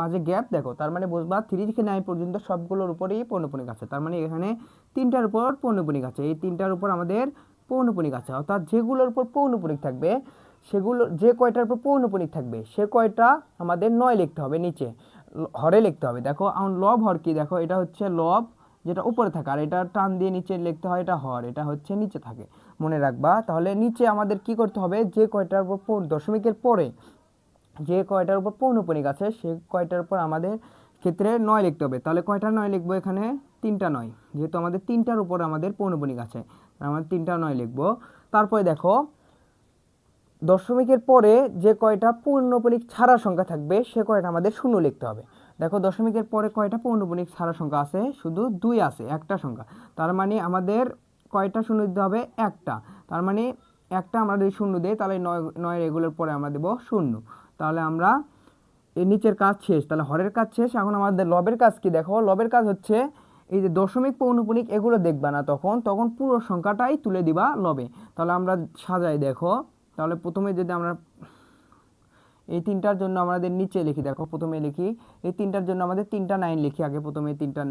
মাঝে গ্যাপ দেখো, তার মানে বুঝবা 3 থেকে 9 পর্যন্ত সবগুলোর উপরেই পৌনপুনিক আছে। তার মানে এখানে 3টার উপর পৌনপুনিক আছে, এই 3টার উপর আমাদের পৌনপুনিক আছে। অর্থাৎ যেগুলোর উপর পৌনপুনিক থাকবে, সেগুলো যে কয়টার উপর পৌনপুনিক থাকবে সে কয়টা আমাদের 9 লিখতে হবে, নিচে হরে লিখতে হবে। দেখো এখন লব হর কি, দেখো এটা হচ্ছে লব যেটা উপরে থাকে, আর এটা টান দিয়ে নিচে লিখতে হয়, এটা হর, এটা হচ্ছে নিচে থাকে, মনে রাখবা। তাহলে নিচে আমাদের কি করতে হবে, যে কয়টার উপর দশমিকের পরে যে কয়টার উপর পৌনপুনিক আছে সে কয়টার উপর আমাদের ক্ষেত্রে 9 লিখতে হবে। তাহলে কয়টা 9 লিখবো, এখানে 3টা 9, যেহেতু আমাদের 3টার উপর আমাদের পৌনপুনিক আছে, আমাদের 3টা 9 লিখবো। তারপরে দেখো দশমিকের পরে যে কয়টা পৌনপুনিক ছাড়া সংখ্যা থাকবে সে কয়টা আমাদের শূন্য লিখতে হবে। দেখো দশমিকের পরে কয়টা পৌনপুনিক ছাড়া সংখ্যা আছে, শুধু 2 আছে, একটা সংখ্যা। তার মানে আমাদের কয়টা শূন্য দিতে হবে, একটা। তার মানে একটা আমরা যদি শূন্য দিই তাহলে 9 এগুলোর পরে আমরা দেব শূন্য। তাহলে আমরা এই নিচের কাজ শেষ, তাহলে হরের কাজ শেষ। এখন আমাদের লবের কাজ কি, দেখো লবের কাজ হচ্ছে এই যে দশমিক পৌনপুনিক এগুলো দেখবা না, তখন পুরো সংখ্যাটাই তুলে দিবা লবে। তাহলে আমরা সাজাই, দেখো তাহলে প্রথমে যদি আমরা এই 3টার জন্য আমাদের নিচে লিখি, দেখো প্রথমে লিখি এই 3টার জন্য আমাদের 3টা 9 লিখি, আগে প্রথমে 3টা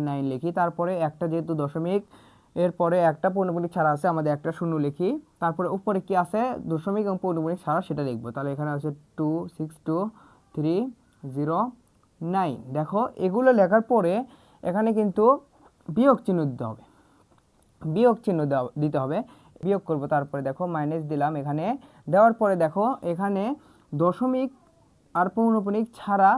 9 লিখি, তারপরে একটা যেহেতু দশমিক এরপরে একটা পৌনপুনিক ছাড়া আছে, আমাদের একটা শূন্য লিখি, তারপরে উপরে কি আছে দশমিক এবং পৌনপুনিক ছাড়া সেটা লিখবো। তাহলে এখানে আছে 2 6 2 3 0 9। দেখো এগুলো লেখার পরে এখানে কিন্তু বিয়োগ চিহ্ন দিতে হবে, দিতে হবে, বিয়োগ করব। তারপরে দেখো মাইনাস দিলাম, এখানে দেওয়ার পরে দেখো এখানে দশমিক আর পৌনপুনিক ছাড়া,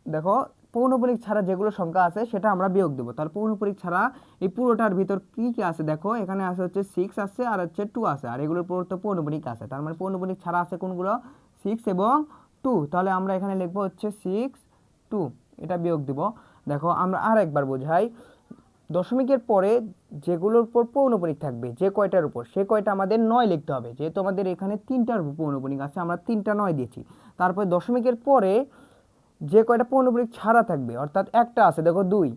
দেখো পৌনপুনিক ছাড়া যেগুলো সংখ্যা আছে সেটা আমরা বিয়োগ দেবো। তাহলে পৌনপুনিক ছাড়া এই পুরোটার ভিতর কি কি আছে, দেখো এখানে আছে হচ্ছে 6 আছে আর হচ্ছে 2 আছে, আর এগুলোর পুরো তো পৌনপুনিক আছে। তার মানে পৌনপুনিক ছাড়া আছে কোনগুলো, 6 এবং 2। তাহলে আমরা এখানে লিখবো হচ্ছে 6 2, এটা বিয়োগ দিব। দেখো আমরা আর একবার বোঝাই, দশমিকের পরে যেগুলোর উপর পৌনপুনিক থাকবে যে কয়টার উপর সে কয়টা আমাদের 9 লিখতে হবে, যেহেতু আমাদের এখানে 3টার উপর পৌনপুনিক আছে আমরা 3টা 9 দিয়েছি। তারপরে দশমিকের পরে যে কয়টা পৌনপুনিক ছাড়া থাকবে, অর্থাৎ একটা আছে দেখো 2,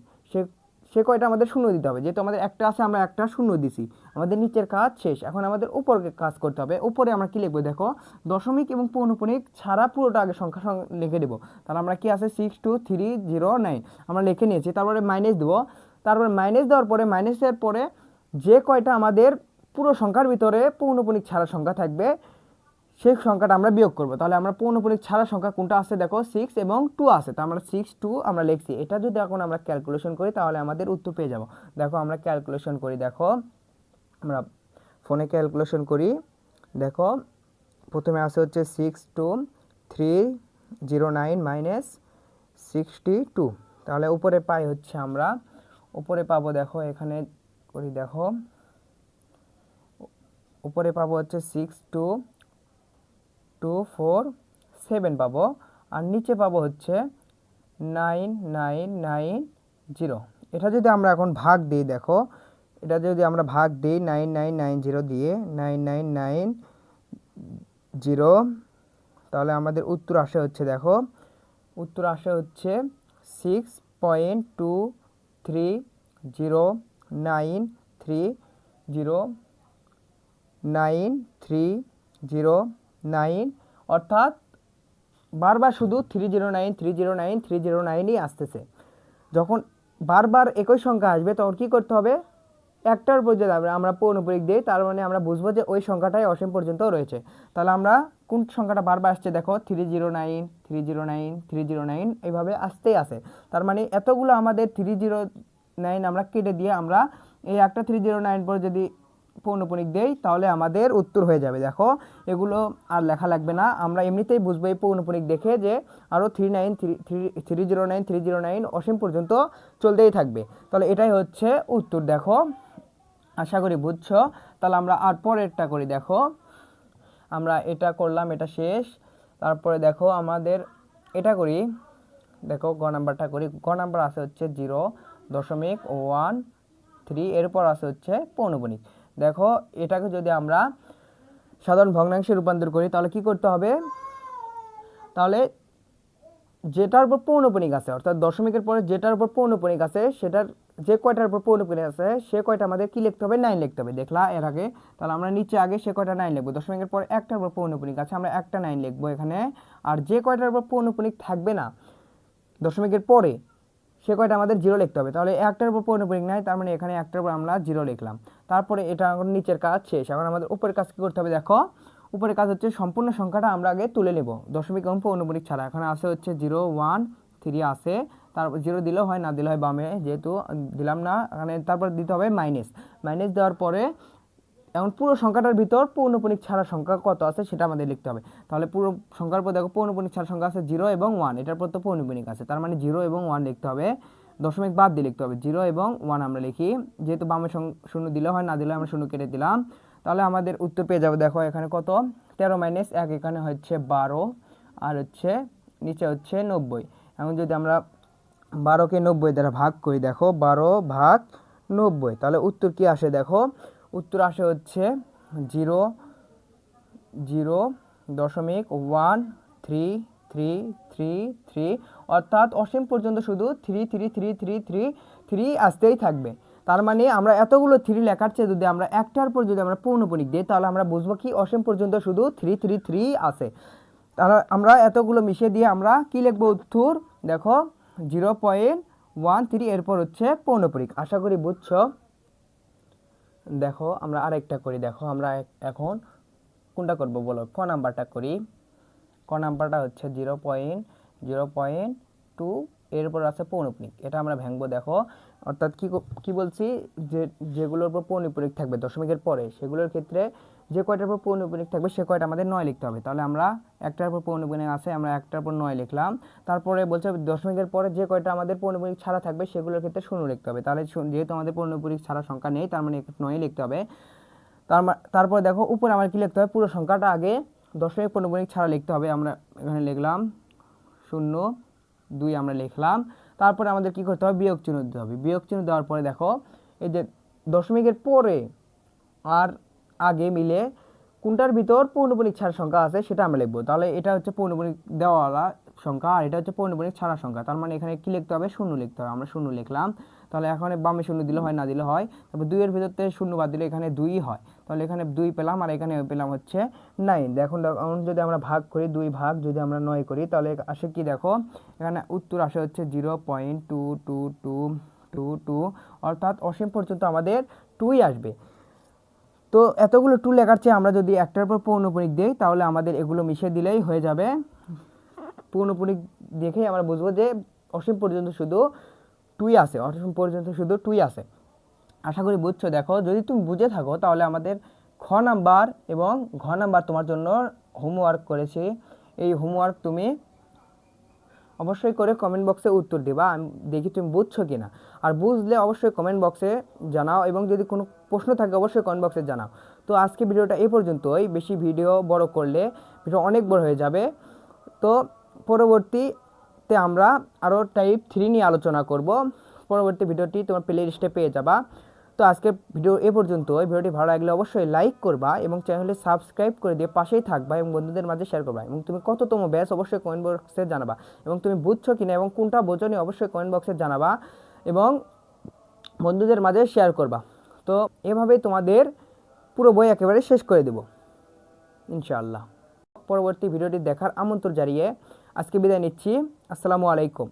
সে কয়টা আমাদের শূন্য দিতে হবে, যেহেতু আমাদের একটা আছে আমরা একটা শূন্য দিছি, আমাদের নিচের কাজ শেষ। এখন আমাদের উপরে কাজ করতে হবে, উপরে আমরা কি লিখবো, দেখো দশমিক এবং পৌনপুনিক ছাড়া পুরোটা আগে সংখ্যা লিখে দেবো। তাহলে আমরা কি আছে 6 2 3 0 9 আমরা লিখে নিয়েছি, তারপরে মাইনাস দেবো। তারপরে মাইনাস দেওয়ার পরে মাইনাসের পরে যে কয়টা আমাদের পুরো সংখ্যার ভিতরে পৌনপুনিক ছাড়া সংখ্যা থাকবে সেই সংখ্যাটা আমরা বিয়োগ করব। তাহলে আমরা পৌনপুনিক ছাড়া সংখ্যা কোনটা আছে, দেখো 6 এবং 2 আছে, তো আমরা 6 2 আমরা লিখছি। এটা যদি এখন আমরা ক্যালকুলেশন করি তাহলে আমাদের উত্তর পেয়ে যাব। দেখো আমরা ক্যালকুলেশন করি, দেখো আমরা ফোনে ক্যালকুলেশন করি। দেখো প্রথমে আছে হচ্ছে 6 2 3 0 9 মাইনাস 62। তাহলে উপরে পাই হচ্ছে আমরা উপরে পাবো, দেখো এখানে করি, দেখো উপরে পাবো হচ্ছে 6 2 2 4 7 পাবো, আর নিচে পাবো হচ্ছে 9 9 9 0। এটা যদি আমরা এখন ভাগ দিই, দেখো এটা যদি আমরা ভাগ দিই 9 9 9 0 দিয়ে 9 9 9 0, তাহলে আমাদের উত্তর আসে হচ্ছে, দেখো উত্তর আসে হচ্ছে 6.2309309, অর্থাৎ বারবার শুধু 309 309 309ই আসতেছে। যখন বারবার একই সংখ্যা আসবে তখন কি করতে হবে, একটার উপর যদি আমরা পৌনপুনিক দিই তার মানে আমরা বুঝবো যে ওই সংখ্যাটাই অসীম পর্যন্ত রয়েছে। তাহলে আমরা কোন সংখ্যাটা বারবার আসছে, দেখো 309 309 309 এইভাবে আসতেই আসে। তার মানে এতগুলো আমাদের 309 আমরা কেটে দিয়ে আমরা এই একটা 309 পর যদি পৌনপুনিক দেই তাহলে আমাদের উত্তর হয়ে যাবে। দেখো এগুলো আর লেখা লাগবে না, আমরা এমনিতেই বুঝবো এই পৌনপুনিক দেখে যে আরও 309 309 অসীম পর্যন্ত চলতেই থাকবে। তাহলে এটাই হচ্ছে উত্তর। দেখো আশা করি বুঝছো। তাহলে আমরা আর পরেরটা করি, দেখো আমরা এটা করলাম, এটা শেষ। তারপরে দেখো আমাদের এটা করি, দেখো গ নাম্বারটা করি। গ নাম্বার আছে হচ্ছে 0.13, এরপর আছে হচ্ছে পৌনঃপুনিক। দেখো এটাকে যদি আমরা সাধারণ ভগ্নাংশে রূপান্তর করি তাহলে কি করতে হবে, তাহলে যেটার উপর পৌনঃপুনিক আছে অর্থাৎ দশমিকের পরে যেটার উপর পৌনঃপুনিক আছে সেটার যে কয়টার উপর পৌনঃপুনিক আছে সে কয়টা আমাদের কি লিখতে হবে, 9 লিখতে হবে। দেখলা এর আগে, তাহলে আমরা নিচে আগে সে কয়টা 9 লিখবো। দশমিকের পরে একটার উপর পৌনঃপুনিক আছে, আমরা একটা 9 লিখবো এখানে। আর যে কয়টার উপর পৌনঃপুনিক থাকবে না দশমিকের পরে সে কয়টা আমাদের 0 লিখতে হবে। তাহলে একটার উপর পৌনঃপুনিক নাই, তার মানে এখানে একটার উপর আমরা 0 লিখলাম। তারপরে এটা এখন নিচের কাজ শেষ। এখন আমাদের উপরের কাজ কি করতে হবে, দেখো উপরের কাজ হচ্ছে সম্পূর্ণ সংখ্যাটা আমরা আগে তুলে নেব দশমিক এবং পৌনঃপুনিক ছাড়া। এখানে আছে হচ্ছে 0 1 3 আছে, তারপর 0 দিলেও হয় না দিলে হয় বামে, যেহেতু দিলাম না এখানে। তারপর দিতে হবে মাইনাস, মাইনাস দেওয়ার পরে এখন পুরো সংখ্যাটার ভিতর পৌনঃপুনিক ছাড়া সংখ্যা কত আছে সেটা আমাদের লিখতে হবে। তাহলে পুরো সংখ্যার পর দেখো পৌনঃপুনিক ছাড়া সংখ্যা আছে 0 এবং 1, এটার পর তো পৌনঃপুনিক আছে, তার মানে 0 এবং 1 লিখতে হবে। দশমিক বাদ দিয়ে লিখতে হবে 0 এবং 1 আমরা লিখি, যেহেতু বামে শূন্য দিলে হয় না দিলে আমরা শূন্য কেটে দিলাম। তাহলে আমাদের উত্তর পেয়ে যাবে। দেখো এখানে কত, 13 - 1, এখানে হচ্ছে 12, আর হচ্ছে নিচে হচ্ছে 90। এখন যদি আমরা 12কে 90 দ্বারা ভাগ করি, দেখো 12 ভাগ 90, তাহলে উত্তর কি আসে, দেখো উত্তর আসে হচ্ছে 0.133333, অর্থাৎ অসীম পর্যন্ত শুধু 3 আসতেই থাকবে। তার মানে আমরা এতগুলো 3 লেখার চেয়ে যদি আমরা একটার পর যদি আমরা পৌনঃপুনিক দিই তাহলে আমরা বুঝবো কি অসীম পর্যন্ত শুধু 3 আছে। তাহলে আমরা এতগুলো মিশিয়ে দিয়ে আমরা কি লিখবো উত্তর, দেখো 0.13, এরপর হচ্ছে পৌনঃপুনিক। আশা করি বুঝছো। দেখো আমরা আরেকটা করি। দেখো আমরা এখন কোনটা করব বলো, ক নাম্বারটা করি। ক নাম্বারটা হচ্ছে 0.02, এরপর আছে পৌনঃপুনিক, এটা আমরা ভাঙবো। দেখো অর্থাৎ কি বলছি, যে যেগুলোর উপর পৌনঃপুনিক থাকবে দশমিকের পরে সেগুলোর ক্ষেত্রে যে কয়টার উপর পৌনঃপুনিক থাকবে সে কয়টা আমাদের 9 লিখতে হবে। তাহলে আমরা একটার উপর পৌনঃপুনিক আছে, আমরা একটার উপর 9 লিখলাম। তারপরে বলছে দশমিকের পরে যে কয়টা আমাদের পৌনঃপুনিক ছাড়া থাকবে সেগুলোর ক্ষেত্রে 0 লিখতে হবে। তাহলে যেহেতু আমাদের পৌনঃপুনিক ছাড়া সংখ্যা নেই তার মানে 9 লিখতে হবে। তারপরে দেখো উপরে আমার কি লিখতে হবে, পুরো সংখ্যাটা আগে দশমিক পৌনঃপুনিক ছাড়া লিখতে হবে। আমরা এখানে লিখলাম 0 2 আমরা লিখলাম। তারপরে আমাদের কি করতে হবে, বিয়োগ চিহ্ন দিতে হবে। বিয়োগ চিহ্ন দেওয়ার পরে দেখো এই যে দশমিকের পরে আর আগে মিলে কোনটার ভিতর পৌনঃপুনিক ছাড়া সংখ্যা আছে সেটা আমরা লিখবো। তাহলে এটা হচ্ছে পৌনঃপুনিক দেওয়ালা সংখ্যা আর এটা হচ্ছে পৌনঃপুনিক ছাড়া সংখ্যা, তার মানে এখানে কি লিখতে হবে, 0 লিখতে হবে। আমরা 0 লিখলাম। তাহলে এখানে বামে 0 দিলে হয় না দিলে হয়, তারপর 2 এর ভিতর থেকে 0 বাদ দিলে এখানে 2 হয়। তাহলে এখানে 2 পেলাম আর এখানে পেলাম হচ্ছে 9। দেখুন যদি আমরা ভাগ করি 2 ভাগ যদি আমরা 9 করি তাহলে আসে কি, দেখো এখানে উত্তর আসে হচ্ছে 0.22222, অর্থাৎ অসীম পর্যন্ত আমাদের 2 আসবে। তো এতগুলো 2 লেখার চেয়ে আমরা যদি একটার পর পৌনঃপুনিক দিই তাহলে আমাদের এগুলো মিশিয়ে দিলেই হয়ে যাবে। পৌনঃপুনিক দেখেই আমরা বুঝবো যে অসীম পর্যন্ত শুধু 2 আছে, অসীম পর্যন্ত শুধু 2 আছে। আশা করি বুঝছো। দেখো যদি তুমি বুঝে থাকো তাহলে আমাদের খ নাম্বার এবং ঘ নাম্বার তোমার জন্য হোমওয়ার্ক করেছি। এই হোমওয়ার্ক তুমি অবশ্যই করে কমেন্ট বক্সে উত্তর দিবা, আমি দেখি তুমি বুঝছো কিনা। আর বুঝলে অবশ্যই কমেন্ট বক্সে জানাও, এবং যদি কোনো প্রশ্ন থাকে অবশ্যই কমেন্ট বক্সে জানাও। তো আজকে ভিডিওটা এই পর্যন্তই। বেশি ভিডিও বড় করলে ভিডিও অনেক বড় হয়ে যাবে। তো পরবর্তীতে আমরা আরও টাইপ 3 নিয়ে আলোচনা করব। পরবর্তী ভিডিওটি তোমার প্লে লিস্টে পেয়ে যাবা। তো আজকের ভিডিও এ পর্যন্ত। ভিডিওটি ভালো লাগলে অবশ্যই লাইক করবা এবং চ্যানেলটি সাবস্ক্রাইব করে দিয়ে পাশেই থাকবা এবং বন্ধুদের মাঝে শেয়ার করবা। এবং তুমি কততম ব্যাচ অবশ্যই কমেন্ট বক্সে জানাবা, এবং তুমি বুঝছো কিনা এবং কোনটা বোঝোনি অবশ্যই কমেন্ট বক্সে জানাবা এবং বন্ধুদের মাঝে শেয়ার করবা। তো এভাবেই তোমাদের পুরো বই একেবারে শেষ করে দেব ইনশাআল্লাহ। পরবর্তী ভিডিওটি দেখার আমন্ত্রণ জানিয়ে আজকে বিদায় নিচ্ছি। আসসালামু আলাইকুম।